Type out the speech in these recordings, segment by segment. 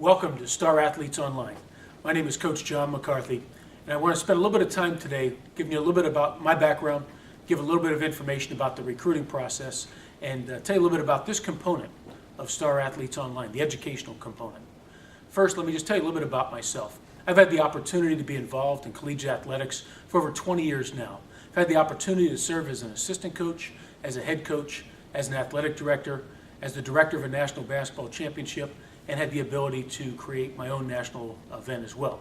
Welcome to Star Athletes Online. My name is Coach John McCarthy, and I want to spend a little bit of time today giving you a little bit about my background, give a little bit of information about the recruiting process, and tell you a little bit about this component of Star Athletes Online, the educational component. First, let me just tell you a little bit about myself. I've had the opportunity to be involved in collegiate athletics for over 20 years now. I've had the opportunity to serve as an assistant coach, as a head coach, as an athletic director, as the director of a national basketball championship, and had the ability to create my own national event as well.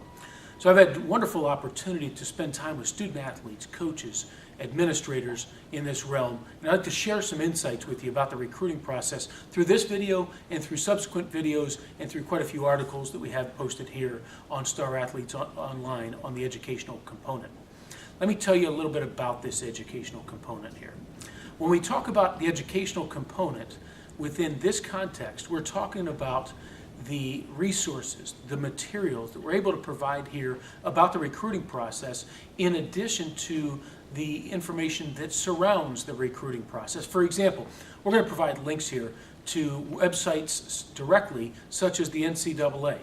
So I've had wonderful opportunity to spend time with student athletes, coaches, administrators in this realm, and I'd like to share some insights with you about the recruiting process through this video and through subsequent videos and through quite a few articles that we have posted here on Star Athletes Online on the educational component. Let me tell you a little bit about this educational component here. When we talk about the educational component within this context, we're talking about the resources, the materials that we're able to provide here about the recruiting process, in addition to the information that surrounds the recruiting process. For example, we're going to provide links here to websites directly, such as the NCAA,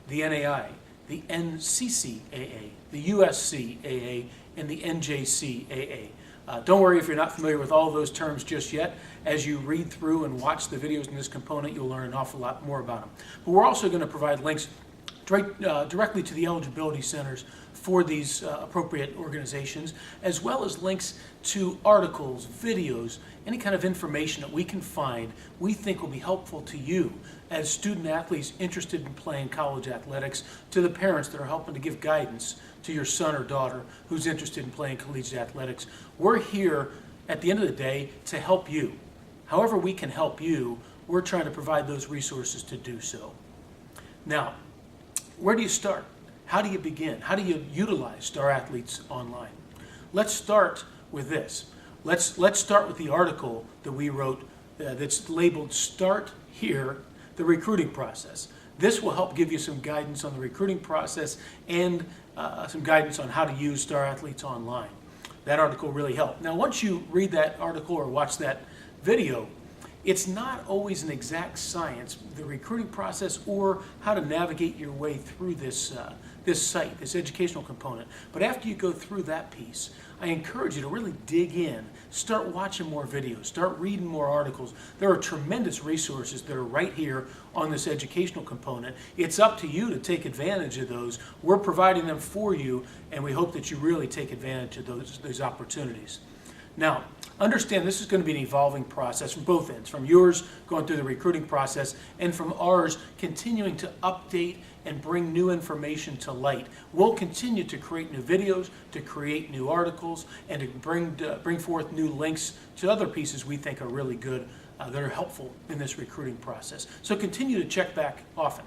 the NAI, the NCCAA, the USCAA, and the NJCAA. Don't worry if you're not familiar with all of those terms just yet. As you read through and watch the videos in this component, you'll learn an awful lot more about them. But we're also going to provide links directly to the eligibility centers for these appropriate organizations, as well as links to articles, videos, any kind of information that we can find we think will be helpful to you as student athletes interested in playing college athletics, to the parents that are helping to give guidance to your son or daughter who's interested in playing collegiate athletics. We're here at the end of the day to help you. However we can help you, we're trying to provide those resources to do so. Now, where do you start? How do you begin? How do you utilize Star Athletes Online? Let's start with this. Let's start with the article that we wrote that's labeled "Start Here, the Recruiting Process." This will help give you some guidance on the recruiting process and some guidance on how to use Star Athletes Online. That article really helped. Now, once you read that article or watch that video, it's not always an exact science, the recruiting process or how to navigate your way through this site, this educational component. But after you go through that piece, I encourage you to really dig in, start watching more videos, start reading more articles. There are tremendous resources that are right here on this educational component. It's up to you to take advantage of those. We're providing them for you, and we hope that you really take advantage of those opportunities. Now, understand this is going to be an evolving process from both ends, from yours going through the recruiting process and from ours continuing to update and bring new information to light. We'll continue to create new videos, to create new articles, and to bring forth new links to other pieces we think are really good, that are helpful in this recruiting process. So continue to check back often.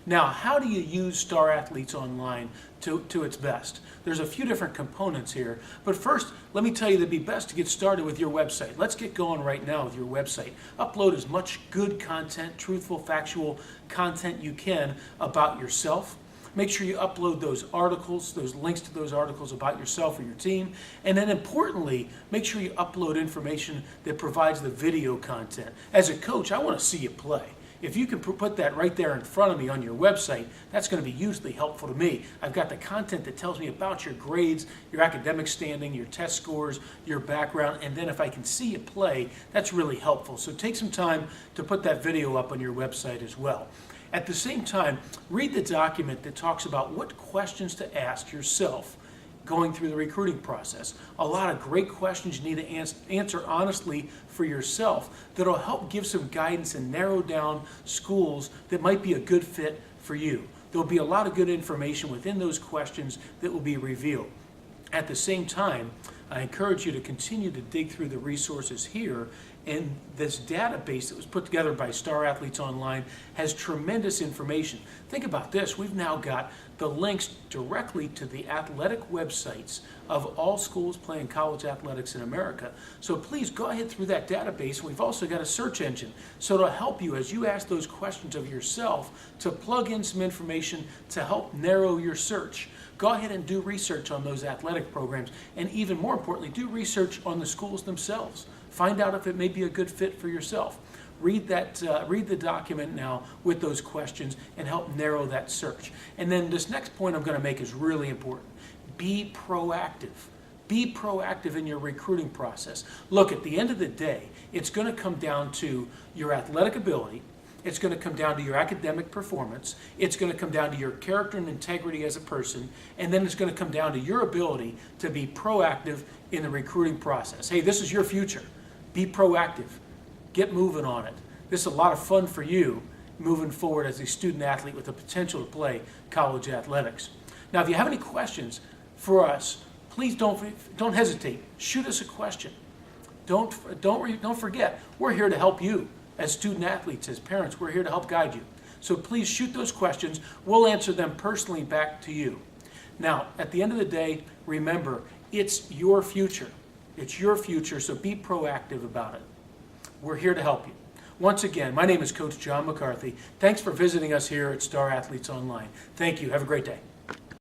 Now, how do you use Star Athletes Online to its best? There's a few different components here, but first, let me tell you that it'd be best to get started with your website. Let's get going right now with your website. Upload as much good content, truthful, factual content you can about yourself. Make sure you upload those articles, those links to those articles about yourself or your team. And then importantly, make sure you upload information that provides the video content. As a coach, I want to see you play. If you can put that right there in front of me on your website, that's going to be hugely helpful to me. I've got the content that tells me about your grades, your academic standing, your test scores, your background, and then if I can see you play, that's really helpful. So take some time to put that video up on your website as well. At the same time, read the document that talks about what questions to ask yourself going through the recruiting process. A lot of great questions you need to answer honestly for yourself that'll help give some guidance and narrow down schools that might be a good fit for you. There'll be a lot of good information within those questions that will be revealed. At the same time, I encourage you to continue to dig through the resources here, and this database that was put together by Star Athletes Online has tremendous information. Think about this, we've now got the links directly to the athletic websites of all schools playing college athletics in America. So please go ahead through that database. We've also got a search engine, so it'll help you as you ask those questions of yourself to plug in some information to help narrow your search. Go ahead and do research on those athletic programs, and even more importantly, do research on the schools themselves. Find out if it may be a good fit for yourself. read the document now with those questions and help narrow that search. And then this next point I'm going to make is really important. Be proactive. Be proactive in your recruiting process. Look, at the end of the day, it's going to come down to your athletic ability. It's going to come down to your academic performance. It's going to come down to your character and integrity as a person. And then it's going to come down to your ability to be proactive in the recruiting process. Hey, this is your future. Be proactive. Get moving on it. This is a lot of fun for you moving forward as a student athlete with the potential to play college athletics. Now, if you have any questions for us, please don't hesitate. Shoot us a question. Don't forget, we're here to help you as student athletes, as parents. We're here to help guide you. So please shoot those questions. We'll answer them personally back to you. Now, at the end of the day, remember, it's your future. It's your future, so be proactive about it. We're here to help you. Once again, my name is Coach John McCarthy. Thanks for visiting us here at Star Athletes Online. Thank you. Have a great day.